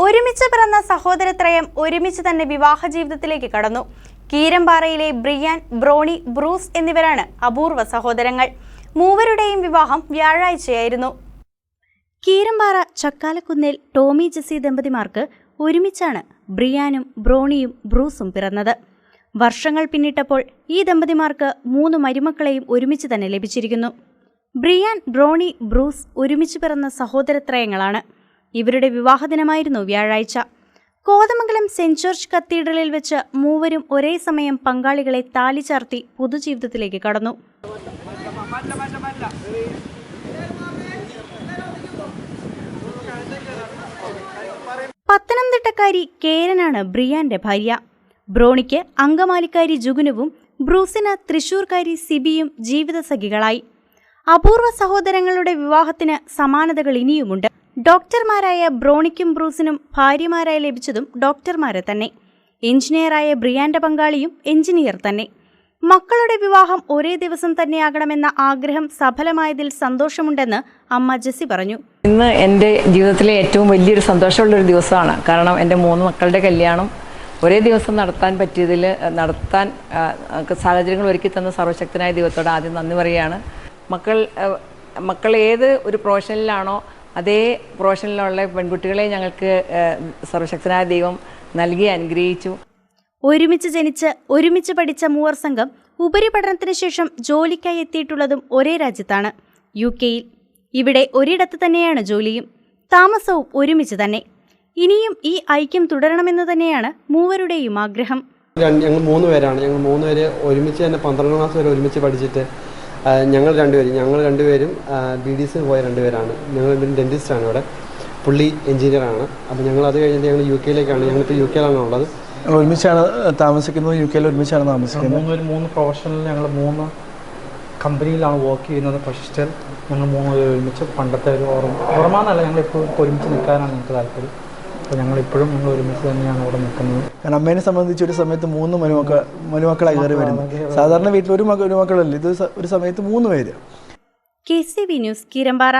ഒരുമിച്ച് പിറന്ന സഹോദരത്രയം ഒരുമിച്ച് തന്നെ വിവാഹ ജീവിതത്തിലേക്ക് കടന്നു. കീരമ്പാറയിലെ ബ്രിയാൻ, ബ്രോണി, ബ്രൂസ് എന്നിവരാണ് അപൂർവ സഹോദരങ്ങൾ. മൂവരുടെയും വിവാഹം വ്യാഴാഴ്ചയായിരുന്നു. കീരമ്പാറ ചക്കാലക്കുന്നിൽ ടോമി ജെസ്സി ദമ്പതിമാർക്ക് ഒരുമിച്ചാണ് ബ്രിയാനും ബ്രോണിയും ബ്രൂസും പിറന്നത്. വർഷങ്ങൾ പിന്നിട്ടപ്പോൾ ഈ ദമ്പതിമാർക്ക് 3 മരുമക്കളെയും ഒരുമിച്ച് തന്നെ ലഭിച്ചിരിക്കുന്നു. ബ്രിയാൻ, ബ്രോണി, ബ്രൂസ് ഒരുമിച്ച് പിറന്ന സഹോദരത്രയങ്ങളാണ്. ഇവരുടെ വിവാഹദിനമായിരുന്നു വ്യാഴാഴ്ച. കോതമംഗലം സെന്റ് ജോർജ് കത്തീഡ്രലിൽ വെച്ച് മൂവരും ഒരേ സമയം പങ്കാളികളെ താലി ചാർത്തി പൊതുജീവിതത്തിലേക്ക് കടന്നു. പത്തനംതിട്ടക്കാരി കേരനാണ് ബ്രിയാന്റെ ഭാര്യ. ബ്രോണിക്ക് അങ്കമാലിക്കാരി ജുഗുനുവും ബ്രൂസിന് തൃശൂർക്കാരി സിബിയും ജീവിതസഖികളായി. അപൂർവ സഹോദരങ്ങളുടെ വിവാഹത്തിന് സമാനതകൾ ഇനിയുമുണ്ട്. ഡോക്ടർമാരായ ബ്രോണിക്കും ബ്രൂസിനും ഭാര്യമാരായി ലഭിച്ചതും ഡോക്ടർമാരെ തന്നെ. എഞ്ചിനീയറായ ബ്രിയാന്റെ പങ്കാളിയും എഞ്ചിനീയർ തന്നെ. മക്കളുടെ വിവാഹം ഒരേ ദിവസം തന്നെയാകണമെന്ന ആഗ്രഹം സഫലമായതിൽ സന്തോഷമുണ്ടെന്ന് അമ്മ ജെസ്സി പറഞ്ഞു. ഇന്ന് എൻ്റെ ജീവിതത്തിലെ ഏറ്റവും വലിയൊരു സന്തോഷമുള്ളൊരു ദിവസമാണ്. കാരണം എൻ്റെ 3 മക്കളുടെ കല്യാണം ഒരേ ദിവസം നടത്താൻ സാഹചര്യങ്ങൾ ഒരുക്കി തന്ന സർവശക്തനായ ദൈവത്തോട് ആദ്യം നന്ദി പറയുകയാണ്. മക്കൾ ഏത് ഒരു പ്രൊഫഷനിലാണോ അതേ പ്രൊഫഷനിലുള്ള പെൺകുട്ടികളെ ഞങ്ങൾക്ക് സർവശക്തനായ ദൈവം നൽകി അനുഗ്രഹിച്ചു. ഒരുമിച്ച് ജനിച്ച് ഒരുമിച്ച് പഠിച്ച മൂവർ സംഘം ഉപരിപഠനത്തിന് ശേഷം ജോലിക്കായി എത്തിയിട്ടുള്ളതും ഒരേ രാജ്യത്താണ്, UK-യിൽ. ഇവിടെ ഒരിടത്ത് തന്നെയാണ് ജോലിയും താമസവും ഒരുമിച്ച് തന്നെ. ഇനിയും ഈ ഐക്യം തുടരണമെന്ന് തന്നെയാണ് മൂവരുടെയും ആഗ്രഹം. ഞങ്ങൾ 3 പേരാണ്. ഞങ്ങൾ 3 പേര് ഒരുമിച്ച് തന്നെ 12ാം ക്ലാസ് വരെ ഒരുമിച്ച് പഠിച്ചിട്ട് ഞങ്ങൾ രണ്ടുപേരും BDC പോയ 2 പേരാണ്. ഞങ്ങൾ ഡെൻറ്റിസ്റ്റാണ്. ഇവിടെ പുള്ളി എഞ്ചിനീയറാണ്. അപ്പോൾ ഞങ്ങൾ അത് കഴിഞ്ഞിട്ട് ഞങ്ങൾ UK-യിലേക്കാണ്. ഞങ്ങളിപ്പോൾ UK-യിലാണ് ഉള്ളത്. ഞങ്ങൾ ഒരുമിച്ചാണ് താമസിക്കുന്നത്. UK-യിൽ ഒരുമിച്ചാണ് താമസിക്കുന്നത്. 3 പ്രൊഫഷണൽ ഞങ്ങൾ 3 കമ്പനിയിലാണ് വർക്ക് ചെയ്യുന്നത്. പക്ഷേ ഞങ്ങൾ 3 പേര് ഒരുമിച്ച് പണ്ടത്തെ ഒരു ഓർമ്മയെന്നല്ല, ഞങ്ങളിപ്പോൾ ഒരുമിച്ച് നിൽക്കാനാണ് ഞങ്ങൾക്ക് താല്പര്യം. അപ്പോൾ ഞങ്ങളിപ്പോഴും ഒരുമിച്ച് തന്നെയാണ് ഇവിടെ നിൽക്കുന്നത്. കാരണം അമ്മേനെ സംബന്ധിച്ച് ഒരു സമയത്ത് 3 മരുമക്കളായി കയറി വരുന്നത്. സാധാരണ വീട്ടിൽ ഒരു മക്കളല്ലേ, ഇത് ഒരു സമയത്ത് 3 പേര്. KCV news, Keerampara.